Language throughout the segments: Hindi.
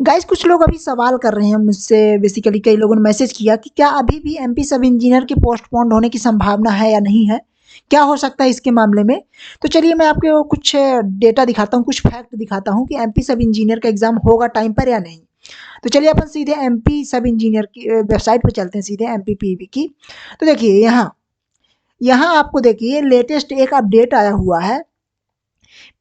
गाइस कुछ लोग अभी सवाल कर रहे हैं मुझसे, बेसिकली कई लोगों ने मैसेज किया कि क्या अभी भी एमपी सब इंजीनियर के पोस्टपोन्ड होने की संभावना है या नहीं है, क्या हो सकता है इसके मामले में। तो चलिए मैं आपको कुछ डेटा दिखाता हूँ, कुछ फैक्ट दिखाता हूँ कि एमपी सब इंजीनियर का एग्जाम होगा टाइम पर या नहीं। तो चलिए अपन सीधे एमपी सब इंजीनियर की वेबसाइट पर चलते हैं, सीधे एमपी पीवी की। तो देखिए यहाँ यहाँ आपको देखिए लेटेस्ट एक अपडेट आया हुआ है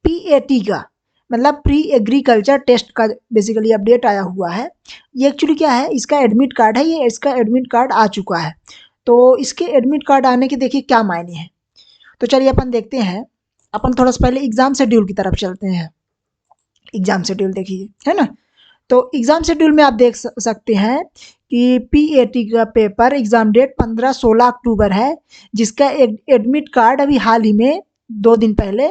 पीएटी का, मतलब प्री एग्रीकल्चर टेस्ट का बेसिकली अपडेट आया हुआ है। ये एक्चुअली क्या है, इसका एडमिट कार्ड है, ये इसका एडमिट कार्ड आ चुका है। तो इसके एडमिट कार्ड आने के देखिए क्या मायने हैं। तो चलिए अपन देखते हैं, अपन थोड़ा सा पहले एग्जाम शेड्यूल की तरफ चलते हैं। एग्जाम शेड्यूल देखिए, है ना। तो एग्जाम शेड्यूल में आप देख सकते हैं कि पीएटी का पेपर एग्जाम डेट 15-16 अक्टूबर है, जिसका एडमिट कार्ड अभी हाल ही में 2 दिन पहले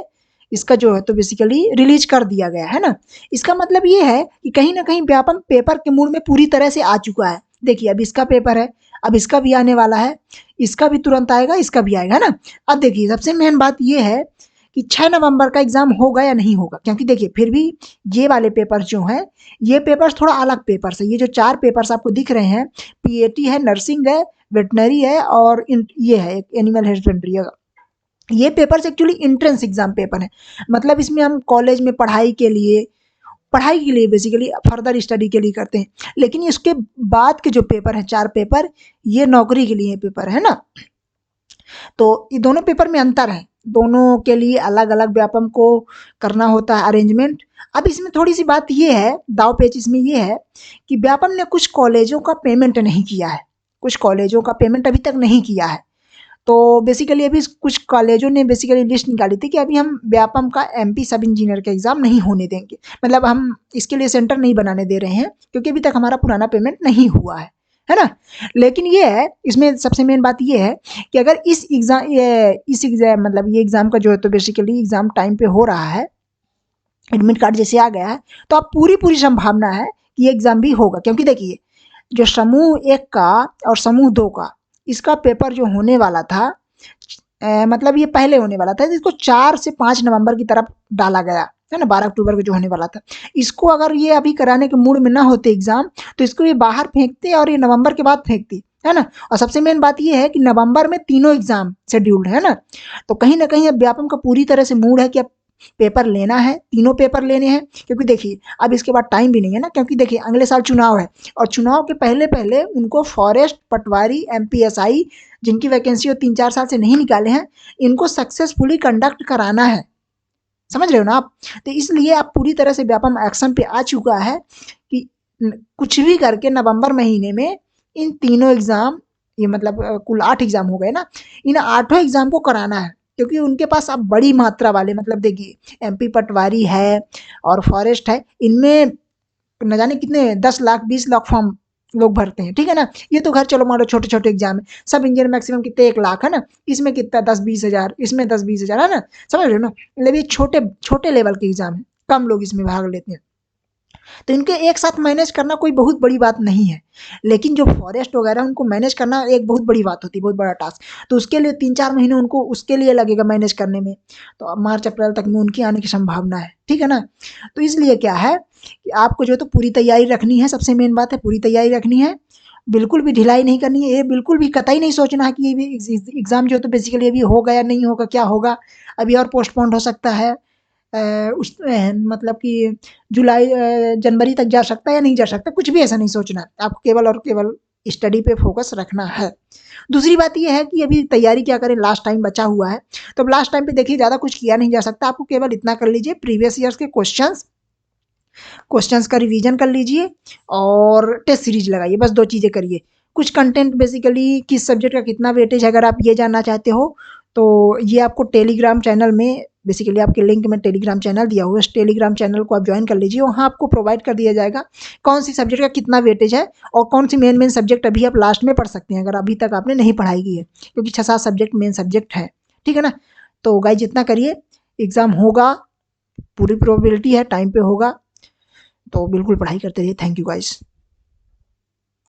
इसका जो है तो बेसिकली रिलीज कर दिया गया है ना। इसका मतलब ये है कि कहीं ना कहीं व्यापम पेपर के मूड में पूरी तरह से आ चुका है। देखिए अब इसका पेपर है, अब इसका भी आने वाला है, इसका भी तुरंत आएगा, इसका भी आएगा, है ना। अब देखिए सबसे मेन बात ये है कि 6 नवंबर का एग्जाम होगा या नहीं होगा, क्योंकि देखिए फिर भी ये वाले पेपर जो हैं, ये पेपर्स थोड़ा अलग पेपर्स है। ये जो 4 पेपर्स आपको दिख रहे हैं, पीएटी है, नर्सिंग है, वेटनरी है और ये है एक एनिमल हस्बेंड्री है। ये papers actually entrance exam paper है, मतलब इसमें हम कॉलेज में पढ़ाई के लिए बेसिकली फर्दर स्टडी के लिए करते हैं। लेकिन इसके बाद के जो पेपर हैं 4 पेपर, ये नौकरी के लिए पेपर है ना। तो ये दोनों पेपर में अंतर है, दोनों के लिए अलग अलग व्यापम को करना होता है अरेंजमेंट। अब इसमें थोड़ी सी बात ये है, दाव पेच इसमें ये है कि व्यापम ने कुछ कॉलेजों का पेमेंट नहीं किया है, कुछ कॉलेजों का पेमेंट अभी तक नहीं किया है। तो बेसिकली अभी कुछ कॉलेजों ने बेसिकली लिस्ट निकाली थी कि अभी हम व्यापम का एमपी सब इंजीनियर का एग्जाम नहीं होने देंगे, मतलब हम इसके लिए सेंटर नहीं बनाने दे रहे हैं, क्योंकि अभी तक हमारा पुराना पेमेंट नहीं हुआ है ना। लेकिन ये है, इसमें सबसे मेन बात ये है कि अगर इस एग्जाम मतलब ये एग्जाम का जो है तो बेसिकली एग्जाम टाइम पे हो रहा है, एडमिट कार्ड जैसे आ गया है, तो अब पूरी संभावना है कि ये एग्जाम भी होगा। क्योंकि देखिए जो समूह 1 का और समूह 2 का इसका पेपर जो होने वाला था, मतलब ये पहले होने वाला था, इसको 4 से 5 नवंबर की तरफ डाला गया है ना, 12 अक्टूबर को जो होने वाला था। इसको अगर ये अभी कराने के मूड में ना होते एग्जाम, तो इसको ये बाहर फेंकते और ये नवंबर के बाद फेंकती, है ना। और सबसे मेन बात ये है कि नवंबर में तीनों एग्जाम शेड्यूल्ड है ना। तो कहीं ना कहीं अब व्यापम का पूरी तरह से मूड है कि अब पेपर लेना है, तीनों पेपर लेने हैं। क्योंकि देखिए अब इसके बाद टाइम भी नहीं है ना, क्योंकि देखिए अगले साल चुनाव है, और चुनाव के पहले पहले उनको फॉरेस्ट, पटवारी, एमपीएसआई जिनकी वैकेंसी वो 3-4 साल से नहीं निकाले हैं, इनको सक्सेसफुली कंडक्ट कराना है। समझ रहे हो ना आप। तो इसलिए अब पूरी तरह से व्यापम एक्शन पे आ चुका है कि कुछ भी करके नवंबर महीने में इन तीनों एग्जाम, ये मतलब कुल 8 एग्जाम हो गए ना, इन 8 एग्जाम को कराना है। क्योंकि उनके पास अब बड़ी मात्रा वाले, मतलब देखिए एमपी पटवारी है और फॉरेस्ट है, इनमें न जाने कितने 10 लाख 20 लाख फॉर्म लोग भरते हैं, ठीक है ना। ये तो घर चलो मान लो छोटे छोटे एग्जाम है, सब इंजीनियर मैक्सिमम कितने 1 लाख है ना, इसमें कितना 10-20 हज़ार, इसमें 10-20 हज़ार, है ना। समझ रहे हो ना, मतलब ये छोटे छोटे लेवल के एग्जाम है, कम लोग इसमें भाग लेते हैं। तो इनके एक साथ मैनेज करना कोई बहुत बड़ी बात नहीं है। लेकिन जो फॉरेस्ट वगैरह उनको मैनेज करना एक बहुत बड़ी बात होती है, बहुत बड़ा टास्क। तो उसके लिए 3-4 महीने उनको उसके लिए लगेगा मैनेज करने में। तो अब मार्च अप्रैल तक में उनकी आने की संभावना है, ठीक है ना। तो इसलिए क्या है कि आपको जो है तो पूरी तैयारी रखनी है, सबसे मेन बात है पूरी तैयारी रखनी है। बिल्कुल भी ढिलाई नहीं करनी है, ये बिल्कुल भी कतई नहीं सोचना है कि ये भी एग्ज़ाम जो है तो बेसिकली अभी होगा या नहीं होगा, क्या होगा, अभी और पोस्टपोन्ड हो सकता है। मतलब कि जनवरी तक जा सकता है या नहीं जा सकता, कुछ भी ऐसा नहीं सोचना है। आपको केवल और केवल स्टडी पे फोकस रखना है। दूसरी बात ये है कि अभी तैयारी क्या करें, लास्ट टाइम बचा हुआ है। तो अब लास्ट टाइम पे देखिए ज़्यादा कुछ किया नहीं जा सकता, आपको केवल इतना कर लीजिए, प्रीवियस ईयर्स के क्वेश्चंस का रिवीजन कर लीजिए और टेस्ट सीरीज लगाइए, बस 2 चीज़ें करिए। कुछ कंटेंट बेसिकली किस सब्जेक्ट का कितना वेटेज है, अगर आप ये जानना चाहते हो तो ये आपको टेलीग्राम चैनल में, बेसिकली आपके लिंक में टेलीग्राम चैनल दिया हुआ है, उस टेलीग्राम चैनल को आप ज्वाइन कर लीजिए। वहाँ आपको प्रोवाइड कर दिया जाएगा कौन सी सब्जेक्ट का कितना वेटेज है और कौन सी मेन सब्जेक्ट अभी आप लास्ट में पढ़ सकते हैं, अगर अभी तक आपने नहीं पढ़ाई की है, क्योंकि 6-7 सब्जेक्ट मेन सब्जेक्ट है, ठीक है ना। तो गाइस जितना करिए, एग्ज़ाम होगा, पूरी प्रोबेबिलिटी है टाइम पे होगा, तो बिल्कुल पढ़ाई करते रहिए। Thank you guys.